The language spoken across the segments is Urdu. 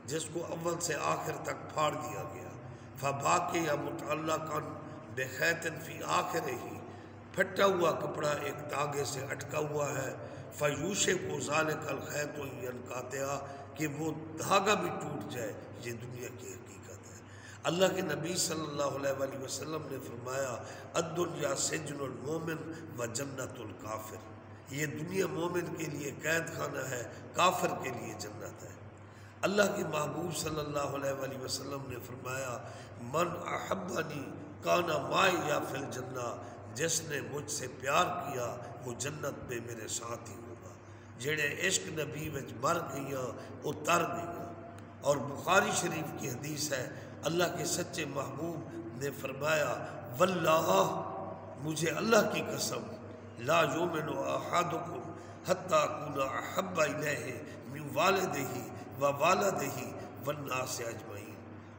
جس کو اول سے آخر تک پھاڑ دیا گیا۔ فباقی یا متعلقاً بخیط فی آخر ہی، پھٹا ہوا کپڑا ایک تاگے سے اٹکا ہوا ہے۔ فیوشک ذالک الخیط ینقطع، کہ وہ دھاگا بھی ٹوٹ جائے۔ یہ دنیا کی حقیقت ہے۔ اللہ کے نبی صلی اللہ علیہ وآلہ وسلم نے فرمایا الدنیا سجن المومن و جنت الکافر، یہ دنیا مومن کے لیے قید خانہ ہے، کافر کے لیے جنت ہے۔ اللہ کے محبوب صلی اللہ علیہ وآلہ وسلم نے فرمایا من احبنی کان معی یا فی الجنہ، جس نے مجھ سے پیار کیا وہ جنت میں میرے ساتھ ہی ہوگا۔ جڑے عشق نبی وچ مر گئیاں وہ تر گئیاں۔ اور بخاری شریف کی حدیث ہے، اللہ کے سچے محبوب نے فرمایا واللہ، مجھے اللہ کی قسم، لا یؤمن احدکم حتی اکون احب الیہ من والدہ و والدہ والناس اجمعین،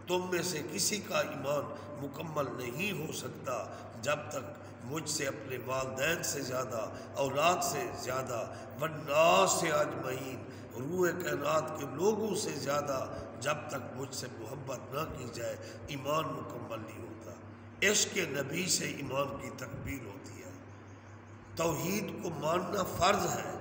تم میں سے کسی کا ایمان مکمل نہیں ہو سکتا جب تک مجھ سے اپنے والدین سے زیادہ، اولاد سے زیادہ، والناس اجمعین، روح کائنات کے لوگوں سے زیادہ جب تک مجھ سے محبت نہ کی جائے ایمان مکمل نہیں ہوتا۔ عشق نبی سے ایمان کی تکمیل ہوتی ہے۔ توحید کو ماننا فرض ہے۔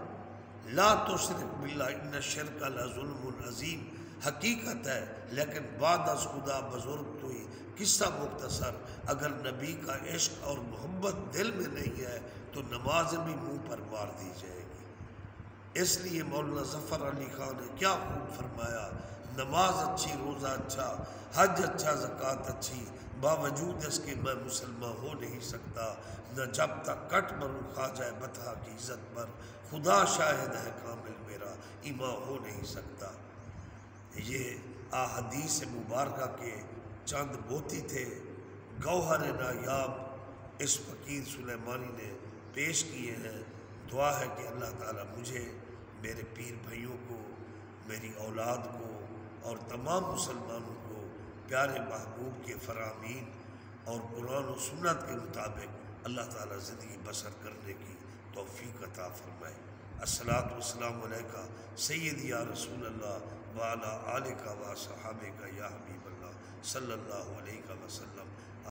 لا تشرک باللہ ان الشرک لظلم عظیم، حقیقت ہے، لیکن بعد از خدا بزرگ تو ہی۔ قصہ مختصر، اگر نبی کا عشق اور محبت دل میں نہیں ہے تو نمازیں بھی منہ پر مار دی جائے گی۔ اس لیے مولانا ظفر علی خان نے کیا خوب فرمایا، نماز اچھی، روزہ اچھا، حج اچھا، زکوٰۃ اچھی، باوجود اس کے میں مسلمان ہو نہیں سکتا، نہ جب تک کٹ مروں خواجہ بطحہ کی عزت پر، خدا شاہد ہے کامل میرا ایمان ہو نہیں سکتا۔ یہ احادیث مبارکہ کے چند موتی تھے، گوہر نایاب اس فقیر سلیمانی نے پیش کیے ہیں۔ دعا ہے کہ اللہ تعالیٰ مجھے، میرے پیر بھائیوں کو، میری اولاد کو اور تمام مسلمانوں کو پیارے محبوب کے فرامین اور قرآن و سنت کے مطابق اللہ تعالیٰ زندگی بسر کرنے کی توفیق عطا فرمائے۔ الصلاۃ والسلام علیکہ سیدی یا رسول اللہ وعلی آلکہ و صحابکہ یا حبیب اللہ صلی اللہ علیہ وسلم۔